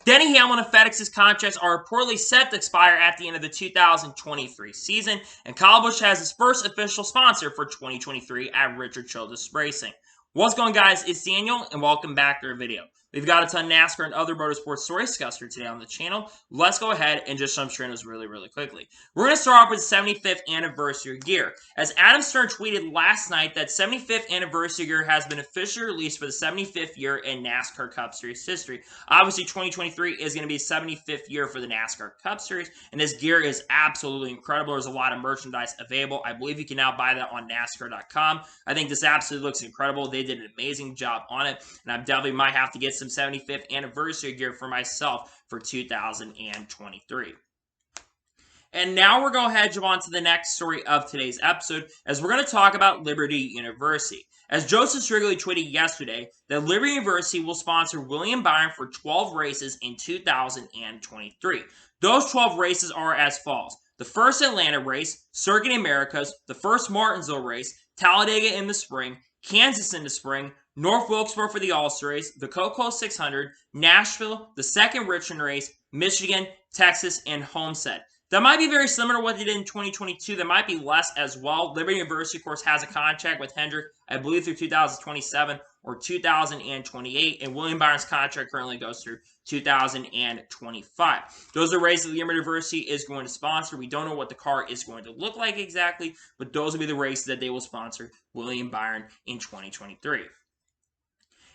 Denny Hamlin and FedEx's contracts are reportedly set to expire at the end of the 2023 season, and Kyle Busch has his first official sponsor for 2023 at Richard Childress Racing. What's going on, guys? It's Daniel, and welcome back to our video. We've got a ton of NASCAR and other motorsports stories discussed here today on the channel. Let's go ahead and just jump straight into this really quickly. We're going to start off with the 75th anniversary gear. As Adam Stern tweeted last night that 75th anniversary gear has been officially released for the 75th year in NASCAR Cup Series history. Obviously, 2023 is going to be 75th year for the NASCAR Cup Series, and this gear is absolutely incredible. There's a lot of merchandise available. I believe you can now buy that on NASCAR.com. I think this absolutely looks incredible. They did an amazing job on it, and I definitely might have to get some 75th anniversary gear for myself for 2023. And now we're going to head on to the next story of today's episode, as we're going to talk about Liberty University. As Joseph Strigley tweeted yesterday, that Liberty University will sponsor William Byron for 12 races in 2023. Those 12 races are as follows: the first Atlanta race, Circuit Americas, the first Martinsville race, Talladega in the spring, Kansas in the spring, North Wilkesboro for the All-Star race, the Coco 600, Nashville, the second Richmond race, Michigan, Texas, and Homestead. That might be very similar to what they did in 2022. That might be less as well. Liberty University, of course, has a contract with Hendrick, I believe, through 2027 or 2028, and William Byron's contract currently goes through 2025. Those are races that Liberty University is going to sponsor. We don't know what the car is going to look like exactly, but those will be the races that they will sponsor William Byron in 2023.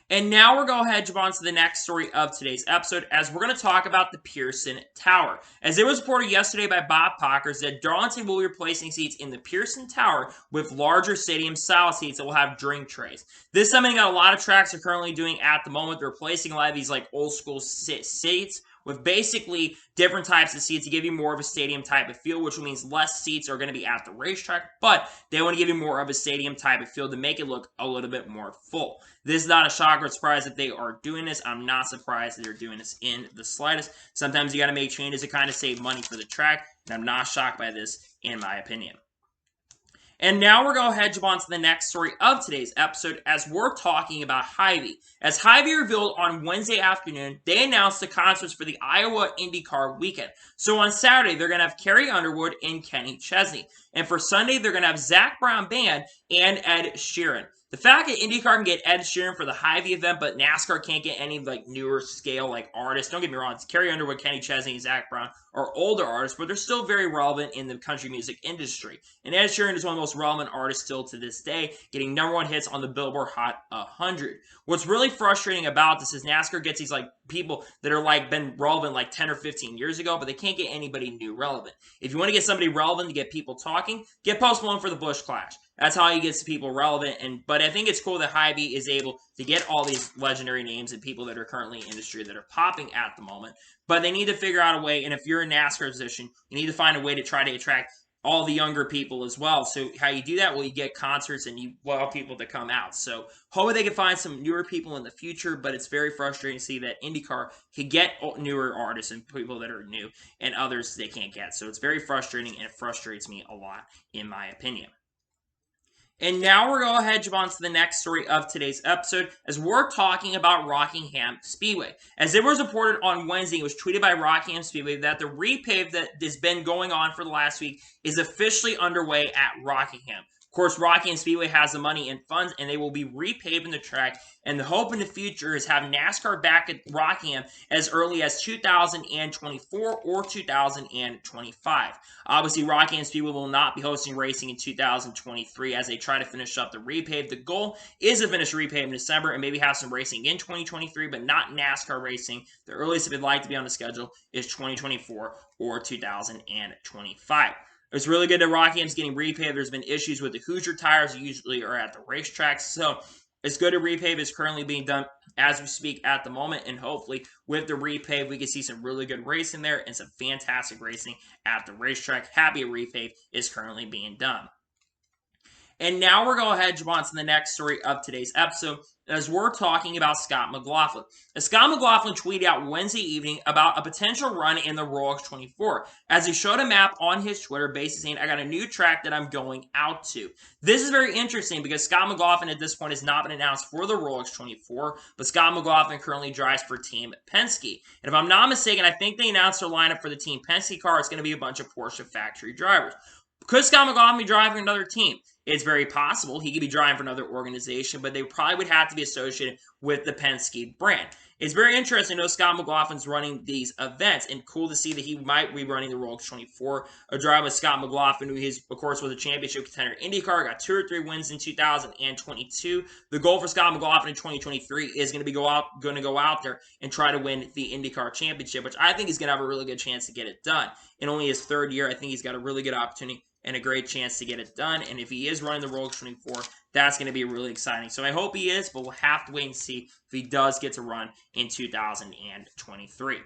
And now we're going to head on to the next story of today's episode, as we're going to talk about the Pearson Tower. As it was reported yesterday by Bob Pockers that Darlington will be replacing seats in the Pearson Tower with larger stadium-style seats that will have drink trays. This is something that a lot of tracks are currently doing at the moment. They're replacing a lot of these like old-school seats with basically different types of seats to give you more of a stadium type of feel, which means less seats are going to be at the racetrack, but they want to give you more of a stadium type of feel to make it look a little bit more full. This is not a shock or surprise that they are doing this. I'm not surprised that they're doing this in the slightest. Sometimes you got to make changes to kind of save money for the track, and I'm not shocked by this, in my opinion. And now we're going to head on to the next story of today's episode, as we're talking about Hy-Vee. As Hy-Vee revealed on Wednesday afternoon, they announced the concerts for the Iowa IndyCar weekend. So on Saturday, they're going to have Carrie Underwood and Kenny Chesney. And for Sunday, they're going to have Zach Brown Band and Ed Sheeran. The fact that IndyCar can get Ed Sheeran for the Hy-Vee event, but NASCAR can't get any like newer scale like artists. Don't get me wrong, it's Carrie Underwood, Kenny Chesney, and Zach Brown are older artists, but they're still very relevant in the country music industry. And Ed Sheeran is one of the most relevant artists still to this day, getting #1 hits on the Billboard Hot 100. What's really frustrating about this is NASCAR gets these like people that are like been relevant like 10 or 15 years ago, but they can't get anybody new relevant. If you want to get somebody relevant to get people talking, get Post Malone for the Busch Clash. That's how he gets people relevant. But I think it's cool that Hy-Vee is able to get all these legendary names and people that are currently in industry that are popping at the moment. But they need to figure out a way, and if you're in NASCAR position, you need to find a way to try to attract all the younger people as well. So how you do that? Well, you get concerts and you allow people to come out. So hopefully they can find some newer people in the future, but it's very frustrating to see that IndyCar can get newer artists and people that are new and others they can't get. So it's very frustrating, and it frustrates me a lot, in my opinion. And now we're going to head on to the next story of today's episode, as we're talking about Rockingham Speedway. As it was reported on Wednesday, it was tweeted by Rockingham Speedway that the repave that has been going on for the last week is officially underway at Rockingham. Of course, Rockingham Speedway has the money and funds, and they will be repaving the track. And the hope in the future is have NASCAR back at Rockingham as early as 2024 or 2025. Obviously, Rockingham Speedway will not be hosting racing in 2023 as they try to finish up the repave. The goal is to finish repave in December and maybe have some racing in 2023, but not NASCAR racing. The earliest they'd like to be on the schedule is 2024 or 2025. It's really good that Rockingham's getting repaved. There's been issues with the Hoosier tires, usually are at the racetracks. So it's good that repave is currently being done as we speak at the moment. And hopefully with the repave, we can see some really good racing there and some fantastic racing at the racetrack. Happy repave is currently being done. And now we're going to head on to the next story of today's episode, as we're talking about Scott McLaughlin. As Scott McLaughlin tweeted out Wednesday evening about a potential run in the Rolex 24, as he showed a map on his Twitter basically saying, I got a new track that I'm going out to. This is very interesting because Scott McLaughlin at this point has not been announced for the Rolex 24, but Scott McLaughlin currently drives for Team Penske. And if I'm not mistaken, I think they announced their lineup for the Team Penske car. It's going to be a bunch of Porsche factory drivers. Could Scott McLaughlin be driving another team? It's very possible. He could be driving for another organization, but they probably would have to be associated with the Penske brand. It's very interesting to know Scott McLaughlin's running these events, and cool to see that he might be running the Rolex 24. A driver with Scott McLaughlin, who of course was a championship contender in IndyCar, got 2 or 3 wins in 2022. The goal for Scott McLaughlin in 2023 is going to go out there and try to win the IndyCar championship, which I think he's going to have a really good chance to get it done. In only his 3rd year, I think he's got a really good opportunity and a great chance to get it done. And if he is running the Rolex 24, that's going to be really exciting. So I hope he is, but we'll have to wait and see if he does get to run in 2023.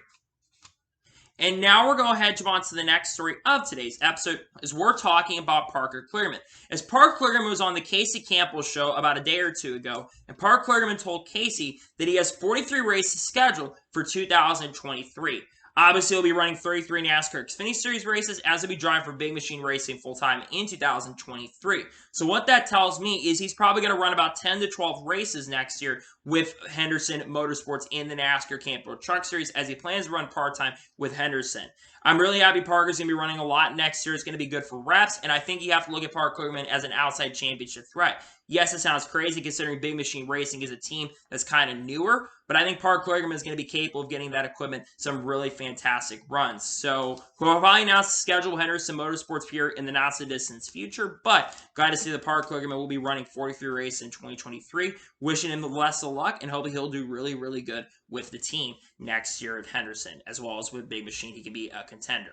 And now we're going to head on to the next story of today's episode, as we're talking about Parker Kligerman. As Parker Kligerman was on the Casey Campbell show about a day or two ago, and Parker Kligerman told Casey that he has 43 races scheduled for 2023. Obviously, he'll be running 33 NASCAR Xfinity Series races, as he'll be driving for Big Machine Racing full-time in 2023. So what that tells me is he's probably going to run about 10 to 12 races next year with Henderson Motorsports in the NASCAR Camp World Truck Series, as he plans to run part-time with Henderson. I'm really happy Parker's going to be running a lot next year. It's going to be good for reps, and I think you have to look at Parker Kligerman as an outside championship threat. Yes, it sounds crazy considering Big Machine Racing is a team that's kind of newer, but I think Parker Kligerman is going to be capable of getting that equipment some really fantastic runs. So we'll probably announce the schedule with Henderson Motorsports here in the not-so-distant future, but glad to see that Parker Kligerman will be running 43 races in 2023. Wishing him the best of luck, and hoping he'll do really, really good with the team next year at Henderson, as well as with Big Machine. He can be a contender.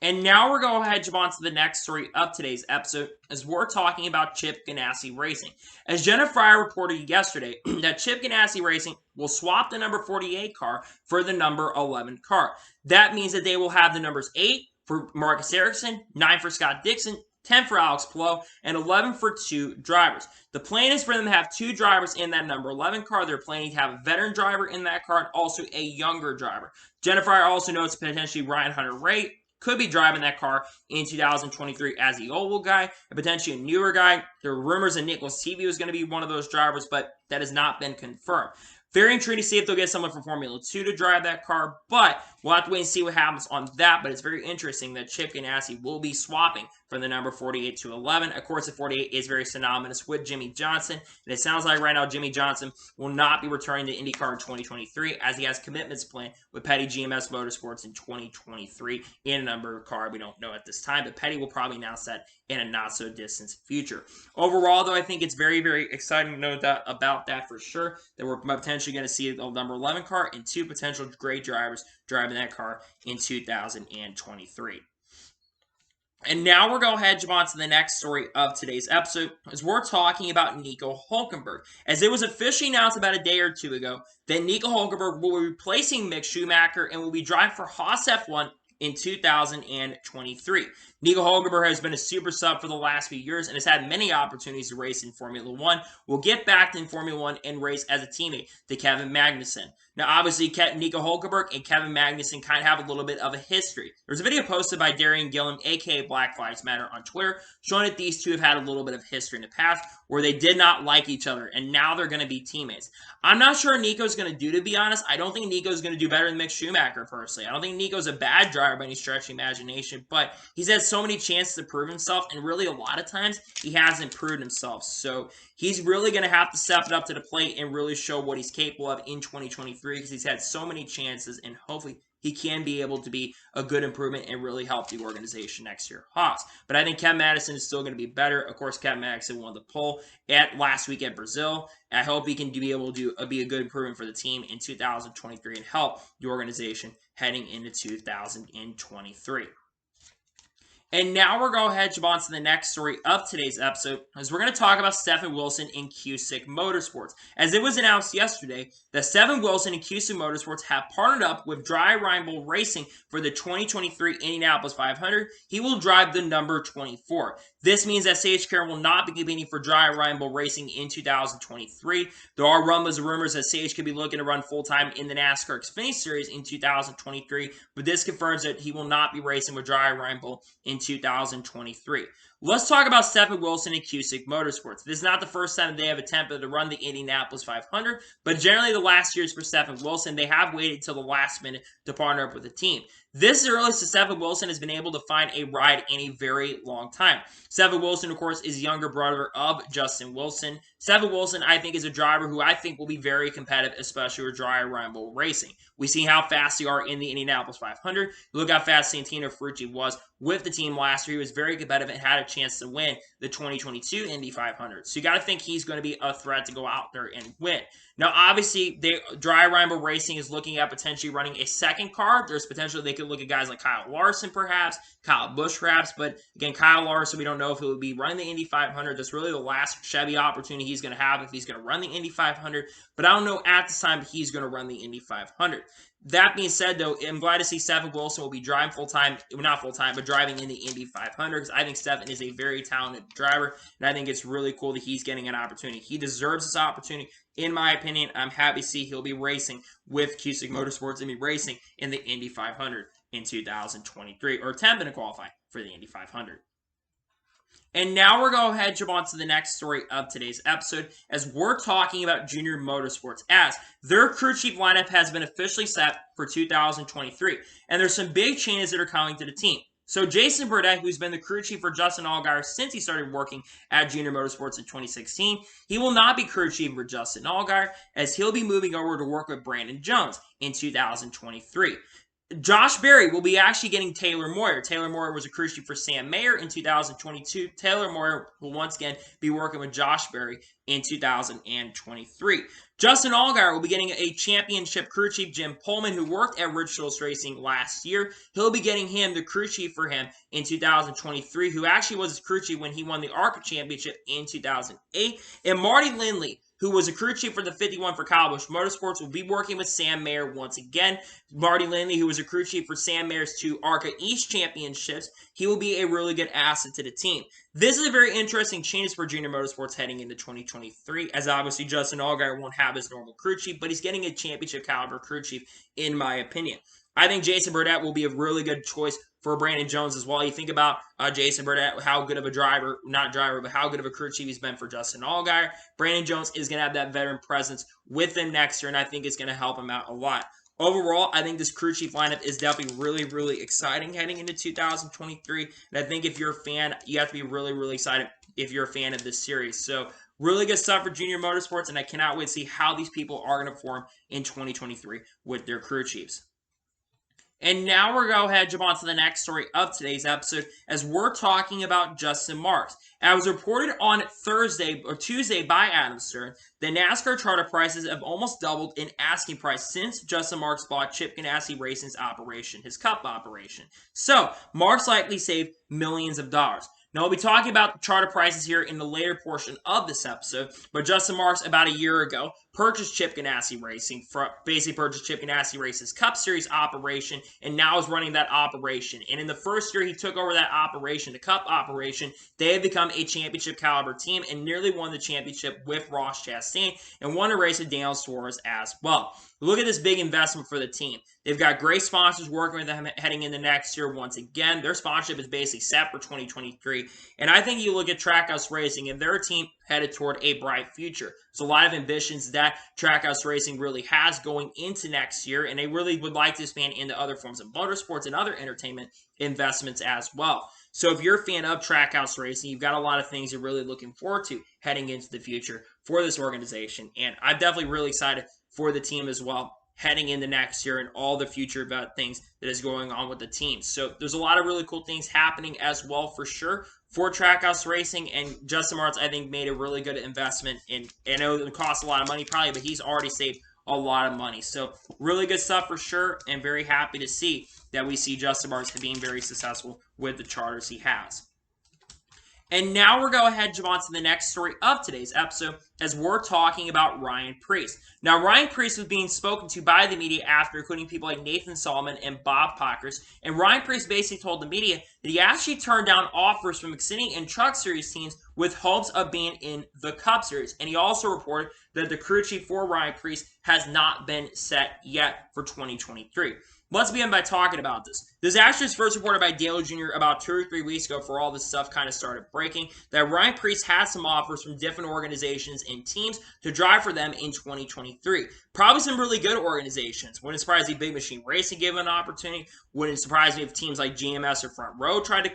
And now we're going to head on to the next story of today's episode, as we're talking about Chip Ganassi Racing. As Jenna Fryer reported yesterday, that Chip Ganassi Racing will swap the number 48 car for the number 11 car. That means that they will have the numbers 8 for Marcus Ericsson, 9 for Scott Dixon, 10 for Alex Palou, and 11 for 2 drivers. The plan is for them to have 2 drivers in that number 11 car. They're planning to have a veteran driver in that car and also a younger driver. Jenna Fryer also notes potentially Ryan Hunter-Reay could be driving that car in 2023 as the oval guy, and potentially a newer guy. There were rumors that Nick Latifi was going to be one of those drivers, but that has not been confirmed. Very intrigued to see if they'll get someone from Formula 2 to drive that car, but we'll have to wait and see what happens on that. But it's very interesting that Chip Ganassi will be swapping from the number 48 to 11. Of course, the 48 is very synonymous with Jimmy Johnson, and it sounds like right now Jimmy Johnson will not be returning to IndyCar in 2023, as he has commitments planned with Petty GMS Motorsports in 2023 in a number of car we don't know at this time, but Petty will probably announce that in a not-so-distant future. Overall, though, I think it's very, very exciting to know that about that for sure, that we're potentially going to see the number 11 car and 2 potential great drivers driving that car in 2023. And now we're going to head on to the next story of today's episode, as we're talking about Nico Hulkenberg. As it was officially announced about a day or two ago that Nico Hulkenberg will be replacing Mick Schumacher and will be driving for Haas F1 in 2023. Nico Hulkenberg has been a super sub for the last few years and has had many opportunities to race in Formula 1. Will get back in Formula 1 and race as a teammate to Kevin Magnussen. Now, obviously, Nico Hulkenberg and Kevin Magnussen kind of have a little bit of a history. There's a video posted by Darian Gilliam, a.k.a. Black Lives Matter, on Twitter, showing that these two have had a little bit of history in the past where they did not like each other, and now they're going to be teammates. I'm not sure Nico's going to do, to be honest. I don't think Nico's going to do better than Mick Schumacher, personally. I don't think Nico's a bad driver by any stretch of the imagination, but he's had so many chances to prove himself, and really a lot of times he hasn't proved himself. So he's really going to have to step it up to the plate and really show what he's capable of in 2023, because he's had so many chances, and hopefully he can be able to be a good improvement and really help the organization next year, Haas. But I think Kevin Magnussen is still going to be better. Of course, Kevin Magnussen won the pole last week at Brazil. I hope he can be able to be a good improvement for the team in 2023 and help the organization heading into 2023. And now we're going to head on to the next story of today's episode, as we're going to talk about Stefan Wilson in Cusick Motorsports. As it was announced yesterday that Stefan Wilson and Cusick Motorsports have partnered up with Dry Reinbold Racing for the 2023 Indianapolis 500. He will drive the number 24. This means that Sage Karam will not be competing for Dry Reinbold Racing in 2023. There are rumors and rumors that Sage could be looking to run full-time in the NASCAR Xfinity Series in 2023, but this confirms that he will not be racing with Dry Reinbold in 2023. Let's talk about Stefan Wilson and Cusick Motorsports. This is not the first time they have attempted to run the Indianapolis 500, but generally the last years for Stefan Wilson, they have waited till the last minute to partner up with a team. This is the earliest Stefan Wilson has been able to find a ride in a very long time. Stefan Wilson, of course, is younger brother of Justin Wilson. Stefan Wilson, I think, is a driver who I think will be very competitive, especially with Dry Reinbold Racing. We see how fast they are in the Indianapolis 500. Look how fast Santino Ferrucci was with the team last year. He was very competitive and had a chance to win the 2022 Indy 500. So you got to think he's going to be a threat to go out there and win. Now, obviously, Dry Reinbold Racing is looking at potentially running a second car. There's potential they could look at guys like Kyle Larson, perhaps, Kyle Busch, perhaps. But again, Kyle Larson, we don't know if he will be running the Indy 500. That's really the last Chevy opportunity he's going to have if he's going to run the Indy 500. But I don't know at this time if he's going to run the Indy 500. That being said, though, I'm glad to see Stefan Wilson will be driving full-time, not full-time, but driving in the Indy 500, because I think Stefan is a very talented driver, and I think it's really cool that he's getting an opportunity. He deserves this opportunity, in my opinion. I'm happy to see he'll be racing with Cusick Motorsports and be racing in the Indy 500 in 2023, or attempting to qualify for the Indy 500. And now we're going to head on to the next story of today's episode, as we're talking about Junior Motorsports, as their crew chief lineup has been officially set for 2023. And there's some big changes that are coming to the team. So Jason Burdett, who's been the crew chief for Justin Allgaier since he started working at Junior Motorsports in 2016, he will not be crew chief for Justin Allgaier, as he'll be moving over to work with Brandon Jones in 2023. Josh Berry will be actually getting Taylor Moyer. Taylor Moyer was a crew chief for Sam Mayer in 2022. Taylor Moyer will once again be working with Josh Berry in 2023. Justin Allgaier will be getting a championship crew chief, Jim Pullman, who worked at Ridge Schultz Racing last year. He'll be getting him the crew chief for him in 2023, who actually was his crew chief when he won the ARCA championship in 2008. And Marty Lindley, who was a crew chief for the 51 for Kyle Busch Motorsports, will be working with Sam Mayer once again. Marty Lindley, who was a crew chief for Sam Mayer's 2 ARCA East championships, he will be a really good asset to the team. This is a very interesting change for Junior Motorsports heading into 2023, as obviously Justin Allgaier won't have his normal crew chief, but he's getting a championship caliber crew chief, in my opinion. I think Jason Burdett will be a really good choice for Brandon Jones as well. You think about Jason Burdett, how good of a driver, not driver, but how good of a crew chief he's been for Justin Allgaier. Brandon Jones is going to have that veteran presence with him next year, and I think it's going to help him out a lot. Overall, I think this crew chief lineup is definitely really, really exciting heading into 2023. And I think if you're a fan, you have to be really, really excited if you're a fan of this series. So really good stuff for Junior Motorsports, and I cannot wait to see how these people are going to perform in 2023 with their crew chiefs. And now we're going to head on to the next story of today's episode, as we're talking about Justin Marks. As was reported on Tuesday by Adam Stern, the NASCAR charter prices have almost doubled in asking price since Justin Marks bought Chip Ganassi Racing's operation, his Cup operation. So, Marks likely saved millions of dollars. Now, we'll be talking about the charter prices here in the later portion of this episode, but Justin Marks, about a year ago, purchased Chip Ganassi Racing, basically purchased Chip Ganassi Racing's Cup Series operation, and now is running that operation. And in the first year he took over that operation, the Cup operation, they have become a championship caliber team and nearly won the championship with Ross Chastain and won a race with Daniel Suarez as well. Look at this big investment for the team. They've got great sponsors working with them heading into next year once again. Their sponsorship is basically set for 2023. And I think you look at Trackhouse Racing and their team headed toward a bright future. There's a lot of ambitions that Trackhouse Racing really has going into next year, and they really would like to expand into other forms of motorsports and other entertainment investments as well. So if you're a fan of Trackhouse Racing, you've got a lot of things you're really looking forward to heading into the future for this organization. And I'm definitely really excited for the team as well heading into next year and all the future about things that is going on with the team. So there's a lot of really cool things happening as well for sure for Trackhouse Racing, and Justin Marks, I think, made a really good investment. And I know it costs a lot of money probably, but he's already saved a lot of money. So really good stuff for sure, and very happy to see that we see Justin Marks being very successful with the charters he has. And now we're going to go ahead and jump on to the next story of today's episode as we're talking about Ryan Preece. Now, Ryan Preece was being spoken to by the media after, including people like Nathan Solomon and Bob Pockers. And Ryan Preece basically told the media that he actually turned down offers from Xfinity and Truck Series teams with hopes of being in the Cup Series. And he also reported that the crew chief for Ryan Preece has not been set yet for 2023. Let's begin by talking about this. This actually was first reported by Dale Jr. about 2 or 3 weeks ago before all this stuff kind of started breaking, that Ryan Preece has some offers from different organizations and teams to drive for them in 2023. Probably some really good organizations. Wouldn't surprise me if Big Machine Racing gave him an opportunity. Wouldn't surprise me if teams like GMS or Front Row tried to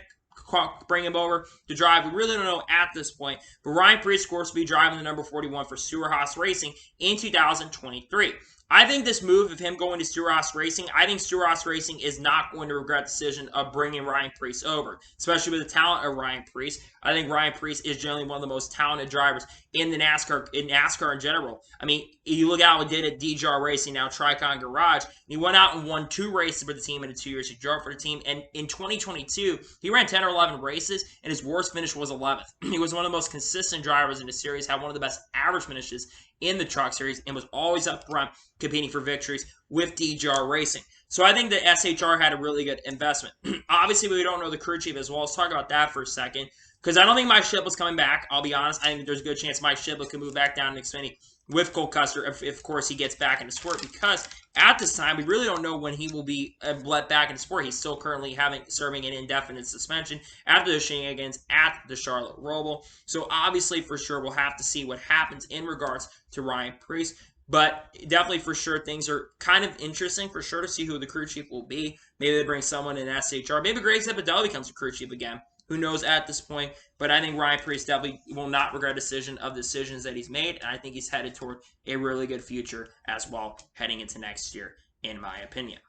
bring him over to drive. We really don't know at this point. But Ryan Preece, of course, will be driving the number 41 for Stewart-Haas Racing in 2023. I think this move of him going to Stewart-Haas Racing, I think Stewart-Haas Racing is not going to regret the decision of bringing Ryan Preece over, especially with the talent of Ryan Preece. I think Ryan Preece is generally one of the most talented drivers in the NASCAR in general. I mean, you look at what he did at DJR Racing, now Tricon Garage, and he went out and won 2 races for the team in the 2 years he drove for the team. And in 2022, he ran 10 or 11 races, and his worst finish was 11th. He was one of the most consistent drivers in the series, had one of the best average finishes in the Truck Series, and was always up front competing for victories with DJR Racing. So I think that SHR had a really good investment. Obviously, we don't know the crew chief as well. Let's talk about that for a second, because I don't think Mike Shipley's coming back. I'll be honest. I think there's a good chance Mike Shipley can move back down to Xfinity with Cole Custer if, of course, he gets back into sport, because at this time, we really don't know when he will be let back into sport. He's still currently serving an indefinite suspension after the shenanigans at the Charlotte Roval. So obviously, for sure, we'll have to see what happens in regards to Ryan Preece. But definitely, for sure, things are kind of interesting, for sure, to see who the crew chief will be. Maybe they bring someone in SHR. Maybe Greg Zipadelli becomes the crew chief again. Who knows at this point? But I think Ryan Preece definitely will not regret decisions that he's made. And I think he's headed toward a really good future as well heading into next year, in my opinion.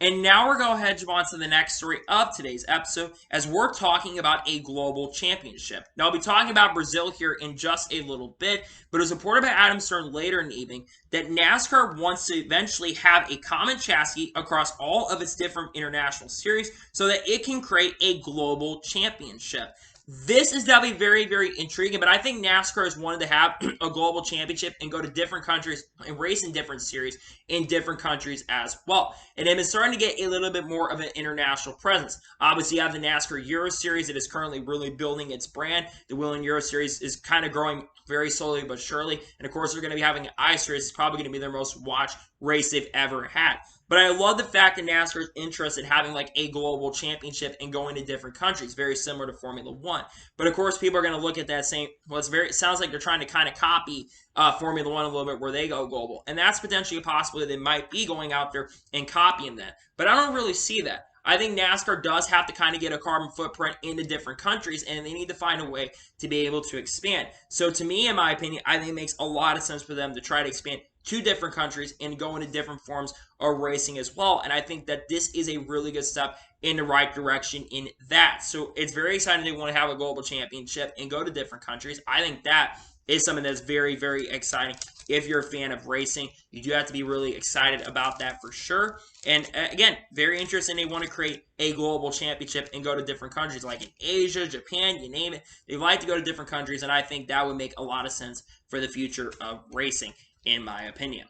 And now we're going to head on to the next story of today's episode as we're talking about a global championship. Now, I'll be talking about Brazil here in just a little bit, but it was reported by Adam Stern later in the evening that NASCAR wants to eventually have a common chassis across all of its different international series so that it can create a global championship. This is definitely very, very intriguing, but I think NASCAR has wanted to have a global championship and go to different countries and race in different series in different countries as well. And they've been starting to get a little bit more of an international presence. Obviously, you have the NASCAR Euro Series that is currently really building its brand. The Whelen Euro Series is kind of growing very slowly but surely. And of course, they're going to be having an ice race. It's probably going to be their most watched race they've ever had. But I love the fact that NASCAR is interested in having like a global championship and going to different countries, very similar to Formula One. But of course, people are going to look at that saying, well, it sounds like they're trying to kind of copy Formula One a little bit where they go global. And that's potentially a possibility. They might be going out there and copying that. But I don't really see that. I think NASCAR does have to kind of get a carbon footprint into different countries, and they need to find a way to be able to expand. So to me, in my opinion, I think it makes a lot of sense for them to try to expand to different countries and go into different forms of racing as well. And I think that this is a really good step in the right direction in that. So it's very exciting they want to have a global championship and go to different countries. I think that is something that's very, very exciting. If you're a fan of racing, you do have to be really excited about that for sure. And again, very interesting. They want to create a global championship and go to different countries like in Asia, Japan, you name it. They like to go to different countries, and I think that would make a lot of sense for the future of racing, in my opinion.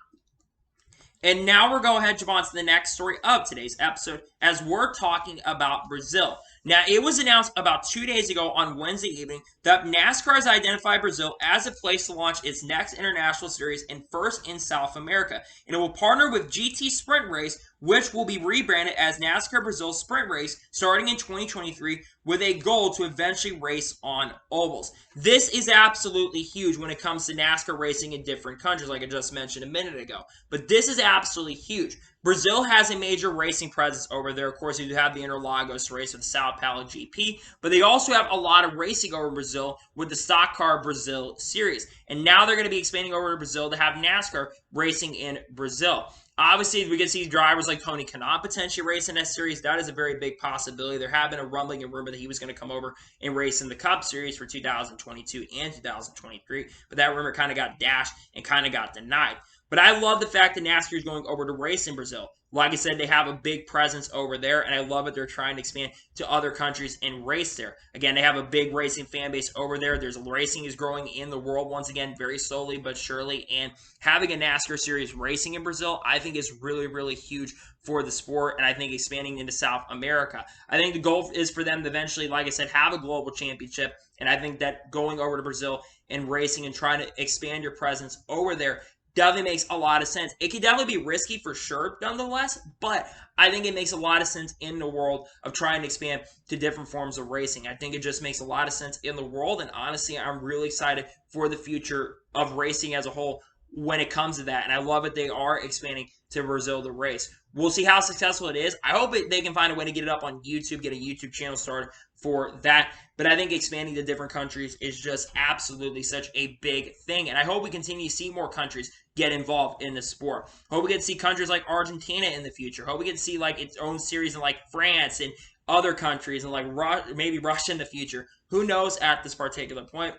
And now we're going to head on to the next story of today's episode as we're talking about Brazil. Now, it was announced about 2 days ago on Wednesday evening that NASCAR has identified Brazil as a place to launch its next international series and first in South America. And it will partner with GT Sprint Race, which will be rebranded as NASCAR Brazil Sprint Race starting in 2023 with a goal to eventually race on ovals. This is absolutely huge when it comes to NASCAR racing in different countries, like I just mentioned a minute ago. But this is absolutely huge. Brazil has a major racing presence over there. Of course, you have the Interlagos race with Sao Paulo GP, but they also have a lot of racing over Brazil with the Stock Car Brazil series. And now they're going to be expanding over to Brazil to have NASCAR racing in Brazil. Obviously, we can see drivers like Tony Kanaan potentially race in that series. That is a very big possibility. There have been a rumbling and rumor that he was going to come over and race in the Cup Series for 2022 and 2023, but that rumor kind of got dashed and kind of got denied. But I love the fact that NASCAR is going over to race in Brazil. Like I said, they have a big presence over there, and I love it. They're trying to expand to other countries and race there. Again, they have a big racing fan base over there. Racing is growing in the world once again, very slowly but surely. And having a NASCAR series racing in Brazil, I think is really, really huge for the sport, and I think expanding into South America. I think the goal is for them to eventually, like I said, have a global championship, and I think that going over to Brazil and racing and trying to expand your presence over there definitely makes a lot of sense. It could definitely be risky for sure, nonetheless, but I think it makes a lot of sense in the world of trying to expand to different forms of racing. I think it just makes a lot of sense in the world, and honestly, I'm really excited for the future of racing as a whole when it comes to that, and I love it. They are expanding to Brazil to race. We'll see how successful it is. I hope they can find a way to get it up on YouTube, get a YouTube channel started for that. But I think expanding to different countries is just absolutely such a big thing. And I hope we continue to see more countries get involved in the sport. Hope we get to see countries like Argentina in the future. Hope we get to see like its own series in like France and other countries and like maybe Russia in the future. Who knows at this particular point.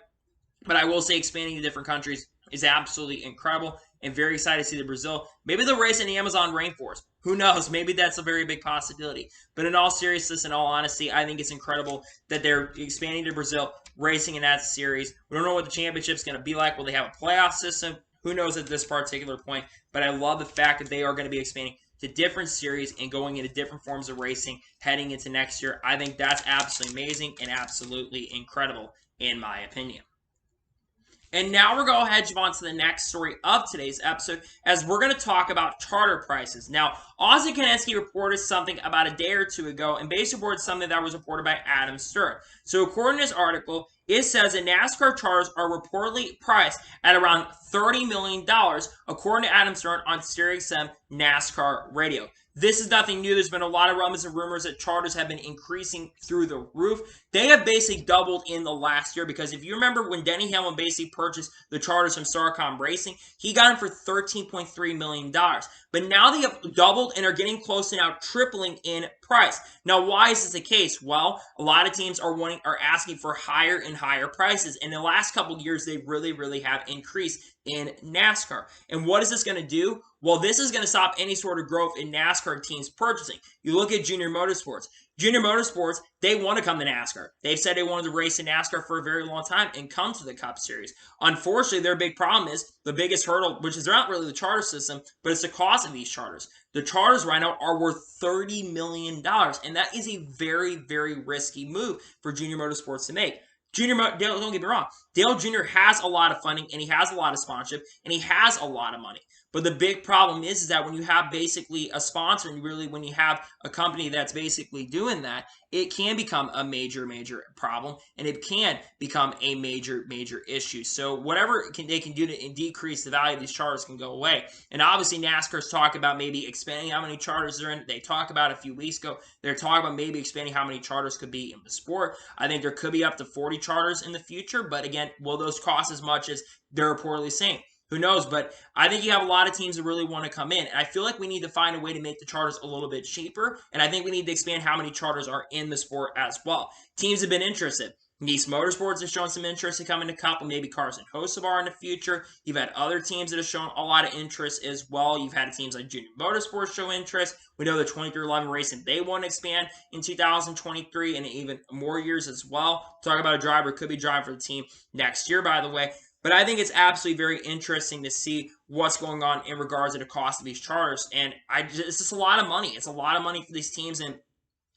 But I will say expanding to different countries is absolutely incredible and very excited to see the Brazil. Maybe they'll race in the Amazon rainforest. Who knows? Maybe that's a very big possibility. But in all seriousness, in all honesty, I think it's incredible that they're expanding to Brazil, racing in that series. We don't know what the championship's going to be like. Will they have a playoff system? Who knows at this particular point? But I love the fact that they are going to be expanding to different series and going into different forms of racing heading into next year. I think that's absolutely amazing and absolutely incredible in my opinion. And now we're going to go ahead and move on to the next story of today's episode, as we're going to talk about charter prices. Now, Ozzie Ganassi reported something about a day or two ago, and basically reported something that was reported by Adam Stern. So according to this article, it says that NASCAR charters are reportedly priced at around $30 million, according to Adam Stern on SiriusXM NASCAR Radio. This is nothing new. There's been a lot of rumors and rumors that charters have been increasing through the roof. They have basically doubled in the last year, because if you remember when Denny Hamlin basically purchased the charters from Soaring Racing, he got them for $13.3 million. But now they have doubled and are getting close to now tripling in price. Now, why is this the case? Well, a lot of teams are asking for higher and higher prices. In the last couple of years, they really, really have increased in NASCAR. And what is this going to do? Well, this is going to stop any sort of growth in NASCAR teams purchasing. You look at Junior Motorsports. Junior Motorsports, they want to come to NASCAR. They've said they wanted to race in NASCAR for a very long time and come to the Cup Series. Unfortunately, their big problem is the biggest hurdle, which is not really the charter system, but it's the cost of these charters. The charters right now are worth $30 million, and that is a very, very risky move for Junior Motorsports to make. Dale, don't get me wrong, Dale Jr. has a lot of funding, and he has a lot of sponsorship, and he has a lot of money. But the big problem is that when you have basically a sponsor, and really when you have a company that's basically doing that, it can become a major, major problem, and it can become a major, major issue. So whatever they can do to decrease the value of these charters can go away. And obviously NASCAR's talk about maybe expanding how many charters they're in. They talked about a few weeks ago, they're talking about maybe expanding how many charters could be in the sport. I think there could be up to 40 charters in the future, but again, will those cost as much as they're reportedly saying? Who knows? But I think you have a lot of teams that really want to come in. And I feel like we need to find a way to make the charters a little bit cheaper. And I think we need to expand how many charters are in the sport as well. Teams have been interested. Nice Motorsports has shown some interest in coming to Cup, and maybe Carson Hocevar in the future. You've had other teams that have shown a lot of interest as well. You've had teams like Junior Motorsports show interest. We know the 2311 Racing, they want to expand in 2023 and even more years as well. Talk about a driver who could be driving for the team next year, by the way. But I think it's absolutely very interesting to see what's going on in regards to the cost of these charters. And it's just a lot of money. It's a lot of money for these teams, and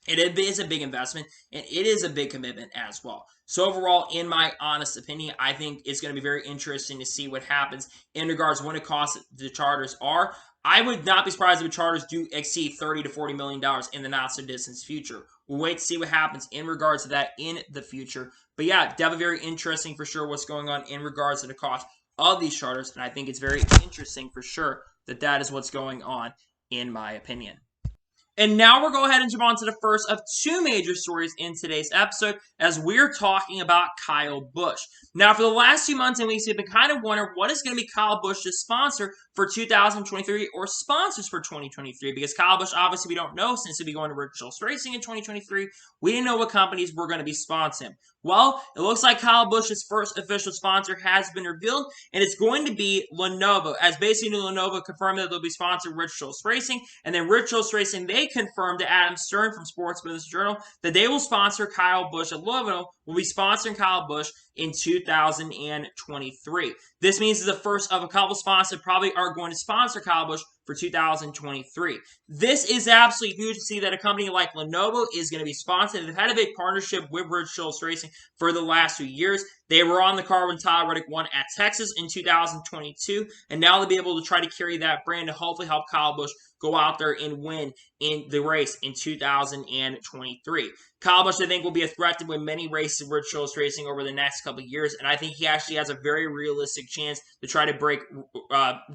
it is a big investment, and it is a big commitment as well. So overall, in my honest opinion, I think it's going to be very interesting to see what happens in regards to what it costs the charters are. I would not be surprised if the charters do exceed $30 to $40 million in the not-so-distant future. We'll wait to see what happens in regards to that in the future. But yeah, definitely very interesting for sure what's going on in regards to the cost of these charters. And I think it's very interesting for sure that that is what's going on in my opinion. And now we're going to go ahead and jump on to the first of two major stories in today's episode as we're talking about Kyle Busch. Now, for the last few months and weeks, we've been kind of wondering what is going to be Kyle Busch's sponsor for 2023 or sponsors for 2023 because Kyle Busch, obviously, we don't know since he'll be going to Richard Racing in 2023. We didn't know what companies were going to be sponsoring him. Well, it looks like Kyle Busch's first official sponsor has been revealed, and it's going to be Lenovo, as basically Lenovo confirmed that they'll be sponsoring Rich Choice Racing, and then Rich Choice Racing, they confirmed to Adam Stern from Sports Business Journal that they will sponsor Kyle Busch, and Lenovo will be sponsoring Kyle Busch in 2023. This means it's the first of a couple sponsors that probably are going to sponsor Kyle Busch for 2023. This is absolutely huge to see that a company like Lenovo is going to be sponsored. They've had a big partnership with Rich Choice Racing for the last few years. They were on the car when Tyler Reddick won at Texas in 2022, and now they'll be able to try to carry that brand to hopefully help Kyle Busch go out there and win in the race in 2023. Kyle Busch, I think, will be a threat to win many races in Rich Choice Racing over the next couple of years, and I think he actually has a very realistic chance to try to break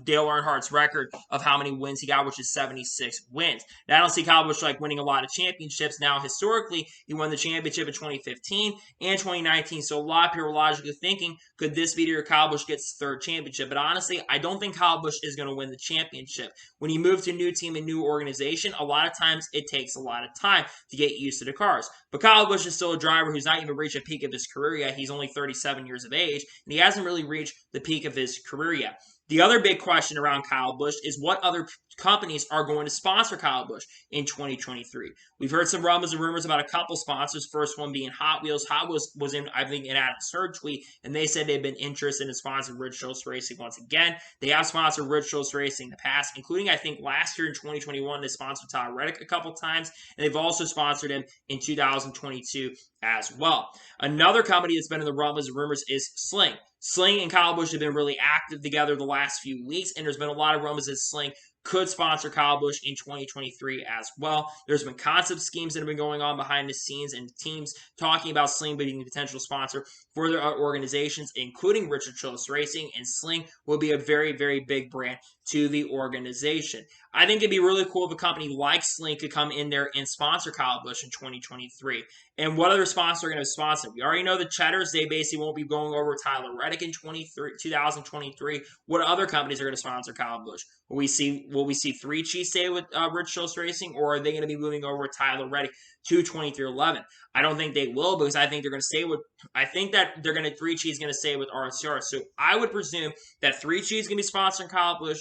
Dale Earnhardt's record of how many wins he got, which is 76 wins. Now, I don't see Kyle Busch like winning a lot of championships. Now, historically, he won the championship in 2015 and 2019, so a lot of people are logically thinking, could this be the year Kyle Busch gets his third championship? But honestly, I don't think Kyle Busch is going to win the championship. When you move to a new team and new organization, a lot of times it takes a lot of time to get used to the cars. But Kyle Busch is still a driver who's not even reached the peak of his career yet. He's only 37 years of age, and he hasn't really reached the peak of his career yet. The other big question around Kyle Busch is what other companies are going to sponsor Kyle Busch in 2023. We've heard some rumors and rumors about a couple sponsors, first one being Hot Wheels. Hot Wheels was in, I think, an Adam Stern tweet, and they said they've been interested in sponsoring Rich Choice Racing once again. They have sponsored Rich Choice Racing in the past, including, I think, last year in 2021, they sponsored Tyler Reddick a couple times, and they've also sponsored him in 2022 as well. Another company that's been in the rumors and rumors is Sling. Sling and Kyle Busch have been really active together the last few weeks, and there's been a lot of rumors that Sling could sponsor Kyle Busch in 2023 as well. There's been concept schemes that have been going on behind the scenes and teams talking about Sling being a potential sponsor for their organizations, including Richard Choice Racing, and Sling will be a very, very big brand to the organization. I think it'd be really cool if a company like Sling could come in there and sponsor Kyle Busch in 2023. And what other sponsors are going to sponsor? We already know the Cheddars, they basically won't be going over Tyler Reddick in 2023. What other companies are going to sponsor Kyle Busch? Will we see 3 Cheese stay with Rich Choice Racing, or are they going to be moving over Tyler Reddick to 2311? I don't think they will, because I think they're going to stay with. I think that they're going to 3 Cheese going to stay with RCR. So I would presume that 3 Cheese is going to be sponsoring Kyle Busch.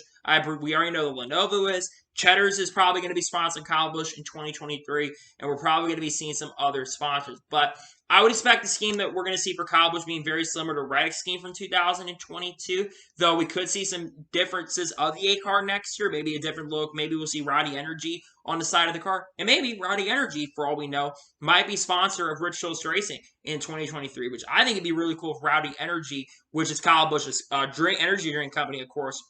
We already know that Lenovo is. Cheddar's is probably going to be sponsoring Kyle Busch in 2023, and we're probably going to be seeing some other sponsors. But I would expect the scheme that we're going to see for Kyle Busch being very similar to Reddick's scheme from 2022, though we could see some differences of the A car next year, maybe a different look. Maybe we'll see Rowdy Energy on the side of the car, and maybe Rowdy Energy, for all we know, might be sponsor of Rich Choice Racing in 2023, which I think would be really cool for Rowdy Energy, which is Kyle Busch's energy drink company, of course.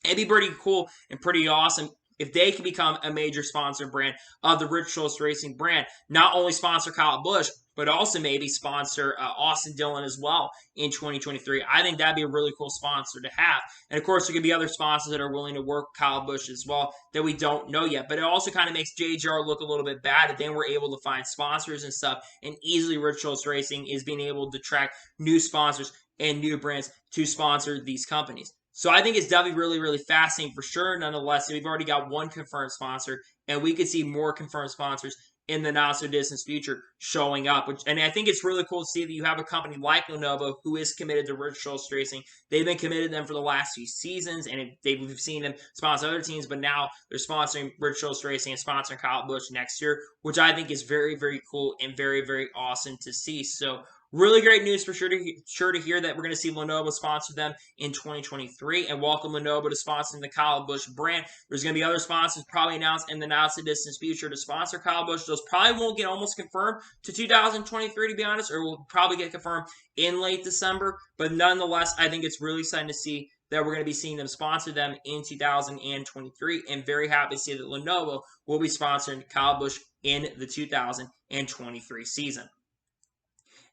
It'd be pretty cool and pretty awesome if they can become a major sponsor brand of the Rich Choice Racing brand. Not only sponsor Kyle Busch, but also maybe sponsor Austin Dillon as well in 2023. I think that'd be a really cool sponsor to have. And, of course, there could be other sponsors that are willing to work Kyle Busch as well that we don't know yet. But it also kind of makes JGR look a little bit bad if they were able to find sponsors and stuff. And easily Rich Choice Racing is being able to track new sponsors and new brands to sponsor these companies. So I think it's definitely really, really fascinating for sure. Nonetheless, we've already got one confirmed sponsor, and we could see more confirmed sponsors in the not-so-distant future showing up. And I think it's really cool to see that you have a company like Lenovo who is committed to Rich Choice Racing. They've been committed to them for the last few seasons, and we've seen them sponsor other teams, but now they're sponsoring Rich Choice Racing and sponsoring Kyle Busch next year, which I think is very, very cool and very, very awesome to see. So really great news for sure to hear that we're going to see Lenovo sponsor them in 2023, and welcome Lenovo to sponsoring the Kyle Busch brand. There's going to be other sponsors probably announced in the not-so-distant future to sponsor Kyle Busch. Those probably won't get almost confirmed to 2023, to be honest, or will probably get confirmed in late December. But nonetheless, I think it's really exciting to see that we're going to be seeing them sponsor them in 2023, and very happy to see that Lenovo will be sponsoring Kyle Busch in the 2023 season.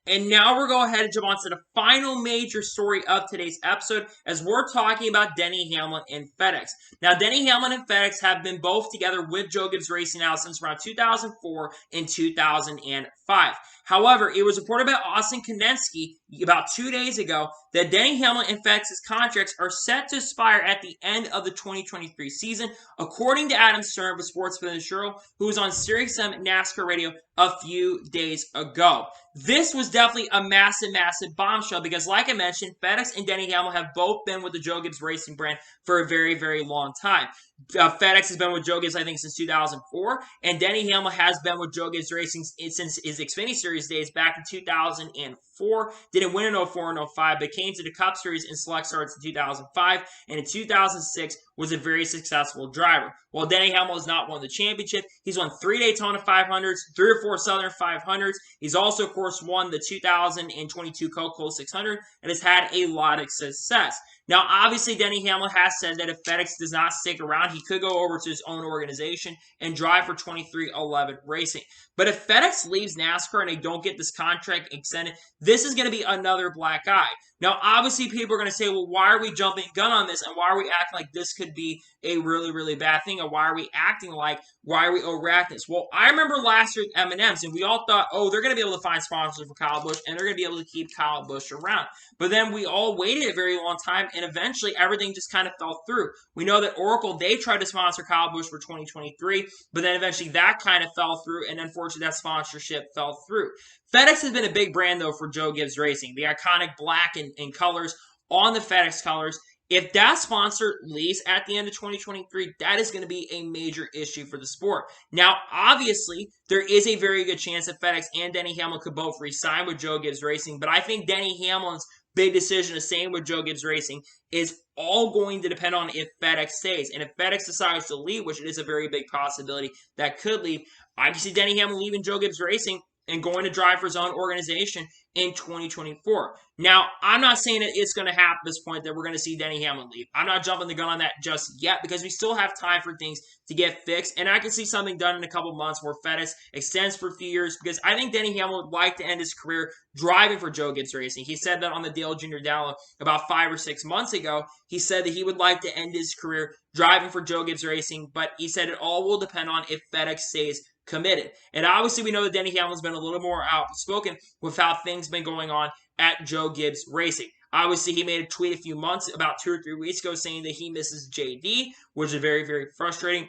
And now we're going ahead and jump on to the final major story of today's episode as we're talking about Denny Hamlin and FedEx. Now, Denny Hamlin and FedEx have been both together with Joe Gibbs Racing now since around 2004 and 2005. However, it was reported by Austin Kondensky about 2 days ago that Denny Hamlin and FedEx's contracts are set to expire at the end of the 2023 season, according to Adam Stern of Sports Business Journal, who was on Sirius XM NASCAR Radio a few days ago. This was definitely a massive, massive bombshell because, like I mentioned, FedEx and Denny Hamlin have both been with the Joe Gibbs Racing brand for a very, very long time. FedEx has been with Joe Gibbs, I think, since 2004, and Denny Hamlin has been with Joe Gibbs Racing since his Xfinity Series days back in 2004. Didn't win in 04 and 05, but came to the Cup Series in select starts in 2005, and in 2006 was a very successful driver. While Denny Hamlin has not won the championship, he's won 3 Daytona 500s, 3 or 4 Southern 500s. He's also, of course, won the 2022 Coca-Cola 600 and has had a lot of success. Now, obviously, Denny Hamlin has said that if FedEx does not stick around, he could go over to his own organization and drive for 23XI Racing. But if FedEx leaves NASCAR and they don't get this contract extended, this is going to be another black eye. Now, obviously, people are going to say, well, why are we jumping gun on this? And why are we acting like this could be a really, really bad thing? Or why are we overreacting this? Well, I remember last year at M&M's, and we all thought, oh, they're going to be able to find sponsors for Kyle Busch, and they're going to be able to keep Kyle Busch around. But then we all waited a very long time, and eventually everything just kind of fell through. We know that Oracle, they tried to sponsor Kyle Busch for 2023, but then eventually that kind of fell through, and unfortunately that sponsorship fell through. FedEx has been a big brand, though, for Joe Gibbs Racing. The iconic black and colors on the FedEx colors. If that sponsor leaves at the end of 2023, that is going to be a major issue for the sport. Now, obviously, there is a very good chance that FedEx and Denny Hamlin could both re-sign with Joe Gibbs Racing, but I think Denny Hamlin's big decision of staying with Joe Gibbs Racing is all going to depend on if FedEx stays. And if FedEx decides to leave, which it is a very big possibility that could leave, I can see Denny Hamlin leaving Joe Gibbs Racing and going to drive for his own organization in 2024. Now, I'm not saying that it's going to happen at this point that we're going to see Denny Hamlin leave. I'm not jumping the gun on that just yet because we still have time for things to get fixed, and I can see something done in a couple months where FedEx extends for a few years because I think Denny Hamlin would like to end his career driving for Joe Gibbs Racing. He said that on the Dale Jr. Download about 5 or 6 months ago. He said that he would like to end his career driving for Joe Gibbs Racing, but he said it all will depend on if FedEx stays committed. And obviously we know that Denny Hamlin's been a little more outspoken with how things been going on at Joe Gibbs Racing. Obviously, he made a tweet a few months, about 2 or 3 weeks ago, saying that he misses JD, which is very, very frustrating.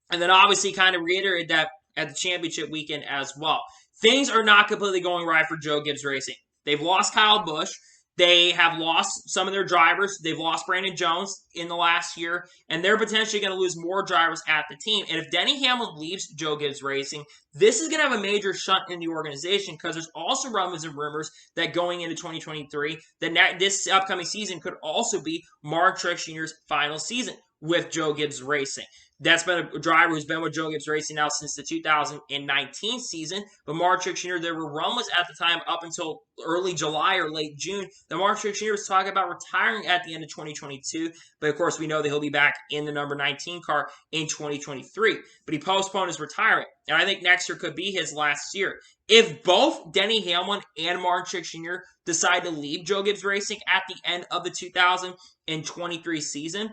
And then obviously kind of reiterated that at the championship weekend as well. Things are not completely going right for Joe Gibbs Racing. They've lost Kyle Busch. They have lost some of their drivers. They've lost Brandon Jones in the last year, and they're potentially going to lose more drivers at the team. And if Denny Hamlin leaves Joe Gibbs Racing, this is going to have a major shunt in the organization because there's also rumors and rumors that going into 2023, that this upcoming season could also be Mark Truex Jr.'s final season with Joe Gibbs Racing. That's been a driver who's been with Joe Gibbs Racing now since the 2019 season. But Mark Truex Jr., there were rumors at the time up until early July or late June that Mark Truex Jr. was talking about retiring at the end of 2022. But, of course, we know that he'll be back in the number 19 car in 2023. But he postponed his retirement. And I think next year could be his last year. If both Denny Hamlin and Mark Truex Jr. decide to leave Joe Gibbs Racing at the end of the 2023 season,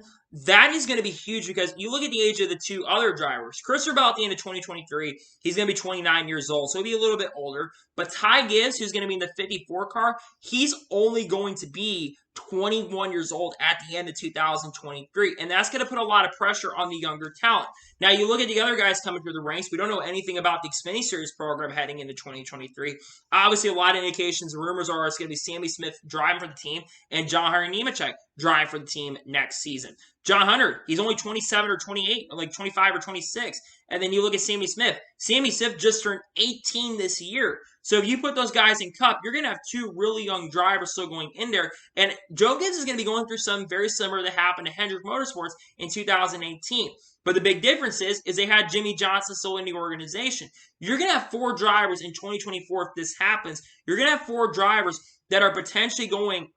that is going to be huge because you look at the age of the two other drivers. Christopher Bell at the end of 2023, he's going to be 29 years old, so he'll be a little bit older. But Ty Gibbs, who's going to be in the 54 car, he's only going to be 21 years old at the end of 2023. And that's going to put a lot of pressure on the younger talent. Now, you look at the other guys coming through the ranks. We don't know anything about the Xfinity Series program heading into 2023. Obviously, a lot of indications and rumors are it's going to be Sammy Smith driving for the team and John Hunter Nemechek driving for the team next season. John Hunter, he's only 27 or 28, or like 25 or 26. And then you look at Sammy Smith. Sammy Smith just turned 18 this year. So if you put those guys in Cup, you're going to have two really young drivers still going in there. And Joe Gibbs is going to be going through something very similar that happened to Hendrick Motorsports in 2018. But the big difference is they had Jimmy Johnson still in the organization. You're going to have 4 drivers in 2024 if this happens. You're going to have 4 drivers that are potentially going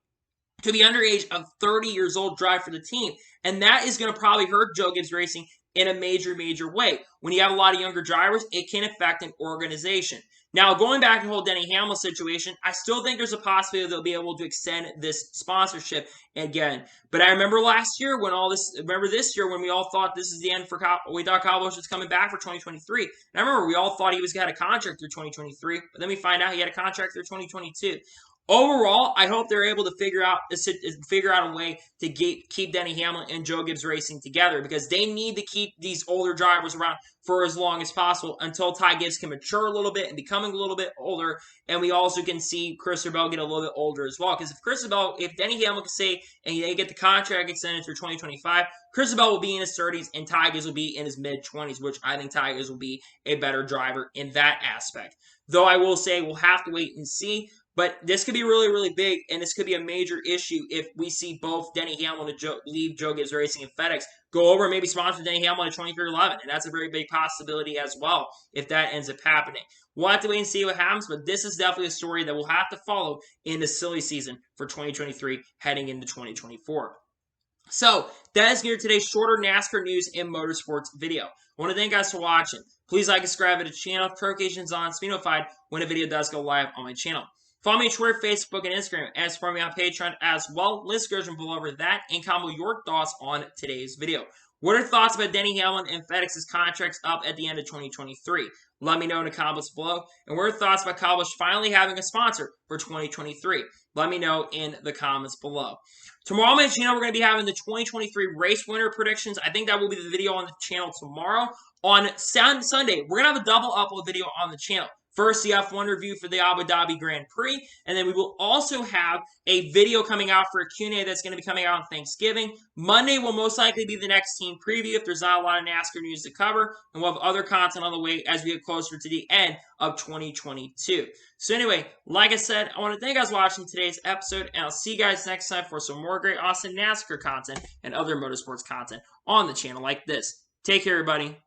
to be under age of 30 years old drive for the team. And that is going to probably hurt Joe Gibbs Racing in a major, major way. When you have a lot of younger drivers, it can affect an organization. Now, going back to the whole Denny Hamlin situation, I still think there's a possibility they'll be able to extend this sponsorship again. But I remember last year when this year when we all thought this is the end for we thought Kyle Busch was coming back for 2023. And I remember we all thought he had a contract through 2023, but then we find out he had a contract through 2022. Overall, I hope they're able to figure out a way to keep Denny Hamlin and Joe Gibbs Racing together, because they need to keep these older drivers around for as long as possible until Ty Gibbs can mature a little bit and becoming a little bit older, and we also can see Christopher Bell get a little bit older as well. Because if Denny Hamlin can stay and they get the contract extended through 2025, Christopher Bell will be in his 30s and Ty Gibbs will be in his mid-20s, which I think Ty Gibbs will be a better driver in that aspect. Though I will say we'll have to wait and see. But this could be really, really big, and this could be a major issue if we see both Denny Hamlin and leave Joe Gibbs Racing and FedEx, go over and maybe sponsor Denny Hamlin in 2311, and that's a very big possibility as well if that ends up happening. We'll have to wait and see what happens, but this is definitely a story that we'll have to follow in the silly season for 2023 heading into 2024. So, that is here today's shorter NASCAR news and motorsports video. I want to thank you guys for watching. Please like and subscribe to the channel, notifications on, so be notified when a video does go live on my channel. Follow me on Twitter, Facebook, and Instagram, and support me on Patreon as well. List goes below over that, and comment your thoughts on today's video. What are your thoughts about Denny Hamlin and FedEx's contracts up at the end of 2023? Let me know in the comments below. And what are your thoughts about Kyle Busch finally having a sponsor for 2023? Let me know in the comments below. Tomorrow on my channel, we're going to be having the 2023 race winner predictions. I think that will be the video on the channel tomorrow. On Sunday, we're going to have a double upload video on the channel. First, the F1 review for the Abu Dhabi Grand Prix, and then we will also have a video coming out for a Q&A that's going to be coming out on Thanksgiving. Monday will most likely be the next team preview if there's not a lot of NASCAR news to cover, and we'll have other content on the way as we get closer to the end of 2022. So anyway, like I said, I want to thank you guys for watching today's episode, and I'll see you guys next time for some more great, awesome NASCAR content and other motorsports content on the channel like this. Take care, everybody.